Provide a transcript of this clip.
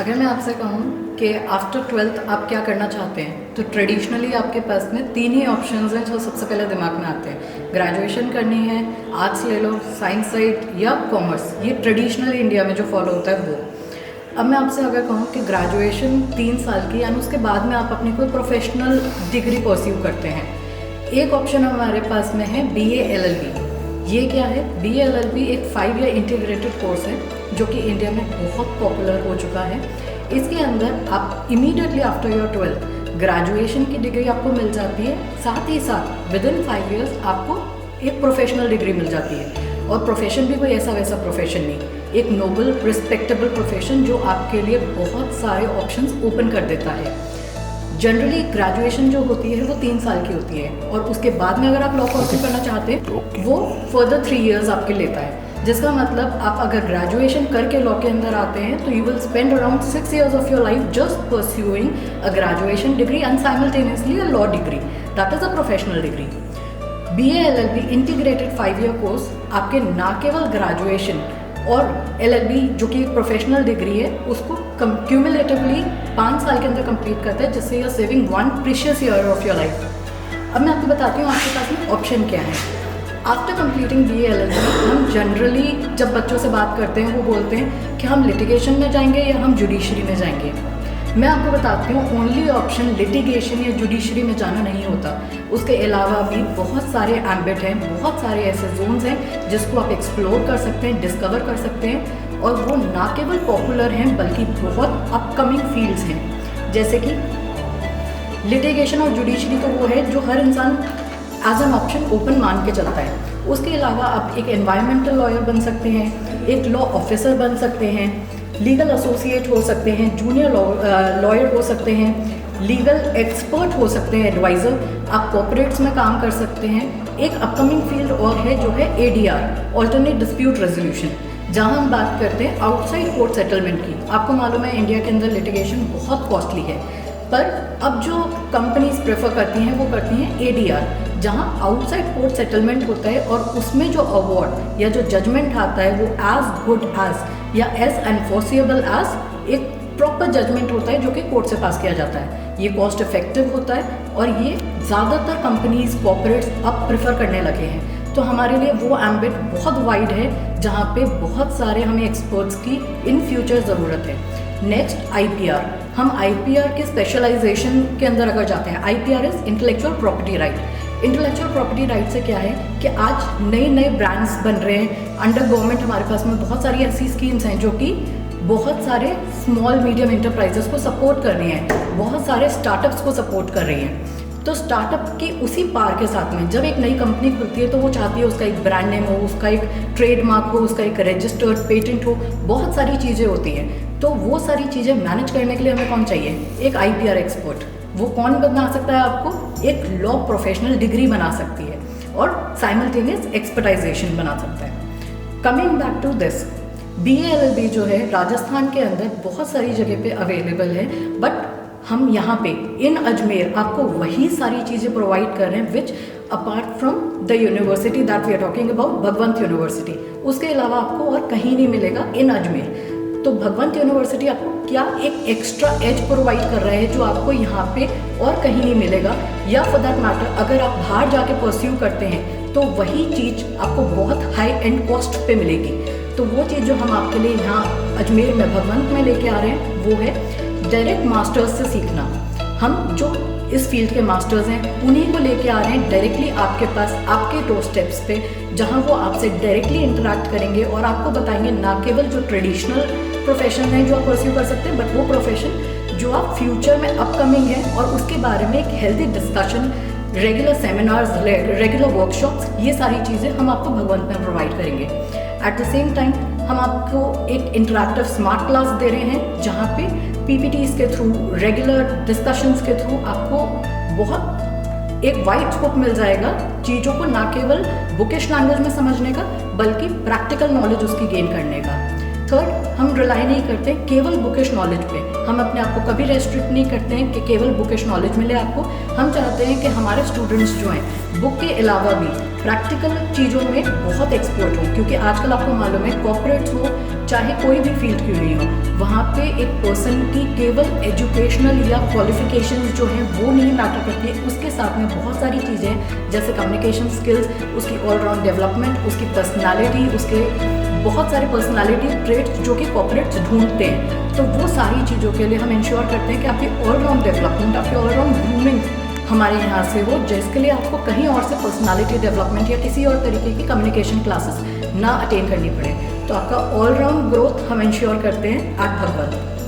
अगर मैं आपसे कहूँ कि आफ्टर 12th आप क्या करना चाहते हैं, तो ट्रेडिशनली आपके पास में 3 ही ऑप्शंस हैं जो सबसे पहले दिमाग में आते हैं। ग्रेजुएशन करनी है, आर्ट्स ले लो, साइंस साइड या कॉमर्स। ये ट्रेडिशनली इंडिया में जो फॉलो होता है वो। अब मैं आपसे अगर कहूँ कि ग्रेजुएशन 3 साल की यानी उसके बाद में आप अपनी कोई प्रोफेशनल डिग्री परस्यू करते हैं, एक ऑप्शन हमारे पास में है BA LLB। ये क्या है? BA LLB एक 5 ईयर इंटीग्रेटेड कोर्स है जो कि इंडिया में बहुत पॉपुलर हो चुका है। इसके अंदर आप immediately after your 12th graduation की डिग्री आपको मिल जाती है, साथ ही साथ विद इन 5 ईयर्स आपको एक प्रोफेशनल डिग्री मिल जाती है। और प्रोफेशन भी कोई ऐसा वैसा प्रोफेशन नहीं, एक नोबल रिस्पेक्टेबल प्रोफेशन जो आपके लिए बहुत सारे ऑप्शंस ओपन कर देता है। जनरली ग्रेजुएशन जो होती है वो 3 साल की होती है और उसके बाद में अगर आप लॉ परस्यू करना चाहते हैं वो फर्दर 3 इयर्स आपके लेता है। जिसका मतलब आप अगर ग्रेजुएशन करके लॉ के अंदर आते हैं तो you will spend around 6 years of your life just pursuing a graduation degree and simultaneously a law degree, that is a professional degree. BA LLB integrated 5 year course आपके ना केवल ग्रेजुएशन और LLB जो कि एक प्रोफेशनल डिग्री है उसको cumulatively 5 साल के अंदर कंप्लीट करता है, जिससे you are saving 1 precious year of your life. अब मैं आपको बताती हूँ आपके पास में ऑप्शन क्या है। आफ्टर कंप्लीटिंग BA LLB हम जनरली जब बच्चों से बात करते हैं वो बोलते हैं कि हम लिटिगेशन में जाएंगे या हम जुडिशरी में जाएंगे। मैं आपको बताती हूँ ओनली ऑप्शन लिटिगेशन या जुडिशरी में जाना नहीं होता, उसके अलावा भी बहुत सारे एम्बिट हैं, बहुत सारे ऐसे जोन्स हैं जिसको आप एक्सप्लोर कर सकते हैं, डिस्कवर कर सकते हैं और वो ना केवल पॉपुलर हैं बल्कि बहुत अपकमिंग फील्ड्स हैं। जैसे कि लिटिगेशन और जुडिशरी तो वो है जो हर इंसान एज एन ऑप्शन ओपन मान के चलता है। उसके अलावा आप एक एनवायरमेंटल लॉयर बन सकते हैं, एक लॉ ऑफिसर बन सकते हैं, लीगल एसोसिएट हो सकते हैं, जूनियर लॉयर हो सकते हैं, लीगल एक्सपर्ट हो सकते हैं, एडवाइज़र, आप कॉर्पोरेट्स में काम कर सकते हैं। एक अपकमिंग फील्ड और है जो है ADR, अल्टरनेट डिस्प्यूट रेजोल्यूशन, जहां हम बात करते हैं आउटसाइड कोर्ट सेटलमेंट की। आपको मालूम है इंडिया के अंदर लिटिगेशन बहुत कॉस्टली है, पर अब जो कंपनीज प्रेफर करती हैं वो करती हैं ADR, जहां आउटसाइड कोर्ट सेटलमेंट होता है और उसमें जो अवार्ड या जो जजमेंट आता है वो एज गुड एज या एज एनफोर्सिएबल एज एक प्रॉपर जजमेंट होता है जो कि कोर्ट से पास किया जाता है। ये कॉस्ट इफेक्टिव होता है और ये ज़्यादातर कंपनीज कॉर्पोरेट्स अब प्रेफर करने लगे हैं। तो हमारे लिए वो एम्बिट बहुत वाइड है जहाँ पे बहुत सारे हमें एक्सपर्ट्स की इन फ्यूचर ज़रूरत है। नेक्स्ट IPR, हम IPR के स्पेशलाइजेशन के अंदर अगर जाते हैं, IPR is intellectual property right. Intellectual property right से क्या है कि आज नए नए ब्रांड्स बन रहे हैं अंडर गवर्नमेंट। हमारे पास में बहुत सारी ऐसी स्कीम्स हैं जो कि बहुत सारे स्मॉल मीडियम इंटरप्राइजेस को सपोर्ट कर रही हैं, बहुत सारे स्टार्टअप्स को सपोर्ट कर रही हैं। तो स्टार्टअप के उसी पार के साथ में जब एक नई कंपनी खुलती है तो वो चाहती है उसका एक ब्रांड नेम हो, उसका एक ट्रेडमार्क हो, उसका एक रजिस्टर्ड पेटेंट हो, बहुत सारी चीज़ें होती हैं। तो वो सारी चीज़ें मैनेज करने के लिए हमें कौन चाहिए? एक IPR एक्सपर्ट। वो कौन बना सकता है आपको? एक लॉ प्रोफेशनल डिग्री बना सकती है और साइमल्टेनियस एक्सपर्टाइजेशन बना सकता है। Coming back to this, BA LLB जो है राजस्थान के अंदर बहुत सारी जगह पे अवेलेबल है, बट हम यहाँ पे इन अजमेर आपको वही सारी चीज़ें प्रोवाइड कर रहे हैं which apart from the university that we are talking about, Bhagwant university. उसके अलावा आपको और कहीं नहीं मिलेगा इन अजमेर। तो भगवंत यूनिवर्सिटी आपको क्या एक एक्स्ट्रा एज प्रोवाइड कर रहा है जो आपको यहाँ पे और कहीं नहीं मिलेगा, या फॉर दैट मैटर अगर आप बाहर जाके परस्यू करते हैं तो वही चीज़ आपको बहुत हाई एंड कॉस्ट पे मिलेगी। तो वो चीज़ जो हम आपके लिए यहाँ अजमेर में भगवंत में लेके आ रहे हैं वो है डायरेक्ट मास्टर्स से सीखना। हम जो इस फील्ड के मास्टर्स हैं उन्हीं को लेके आ रहे हैं डायरेक्टली आपके पास, आपके डोर स्टेप्स पे, जहाँ वो आपसे डायरेक्टली इंटरेक्ट करेंगे और आपको बताएंगे ना केवल जो ट्रेडिशनल प्रोफेशन है जो आप परस्यू कर सकते हैं, बट वो प्रोफेशन जो आप फ्यूचर में अपकमिंग है और उसके बारे में एक healthy discussion, regular seminars, regular workshops, ये सारी चीज़ें हम आपको भगवंत में प्रोवाइड करेंगे। एट द सेम टाइम हम आपको एक इंटरैक्टिव स्मार्ट क्लास दे रहे हैं जहाँ पे PPTs के थ्रू, रेगुलर डिस्कशंस के थ्रू आपको बहुत एक वाइड स्कोप मिल जाएगा चीज़ों को ना केवल बुकिश लैंग्वेज में समझने का बल्कि प्रैक्टिकल नॉलेज उसकी गेन करने का। थर्ड, हम रिलाई नहीं करते केवल बुकिश नॉलेज पे, हम अपने आप को कभी रेस्ट्रिक्ट नहीं करते हैं कि केवल बुकिश नॉलेज मिले आपको। हम चाहते हैं कि हमारे स्टूडेंट्स जो हैं बुक के अलावा भी प्रैक्टिकल चीज़ों में बहुत एक्सपर्ट हो, क्योंकि आजकल आपको मालूम है कॉर्पोरेट्स हो चाहे कोई भी फील्ड क्यों नहीं हो, वहाँ पे एक पर्सन की केवल एजुकेशनल या क्वालिफिकेशंस जो हैं वो नहीं मैटर करती है, उसके साथ में बहुत सारी चीज़ें हैं जैसे कम्युनिकेशन स्किल्स, उसकी ऑलराउंड डेवलपमेंट, उसकी पर्सनालिटी, उसके बहुत सारे पर्सनालिटी ट्रेट्स जो कि कॉर्पोरेट्स ढूंढते हैं। तो वो सारी चीज़ों के लिए हम इंश्योर करते हैं कि आपकी ऑलराउंड डेवलपमेंट, आपकी ऑलराउंड ग्रूमिंग हमारे यहाँ से हो, जिसके लिए आपको कहीं और से पर्सनालिटी डेवलपमेंट या किसी और तरीके की कम्युनिकेशन क्लासेस ना अटेंड करनी पड़े। तो आपका ऑलराउंड ग्रोथ हम इंश्योर करते हैं एट भगवत।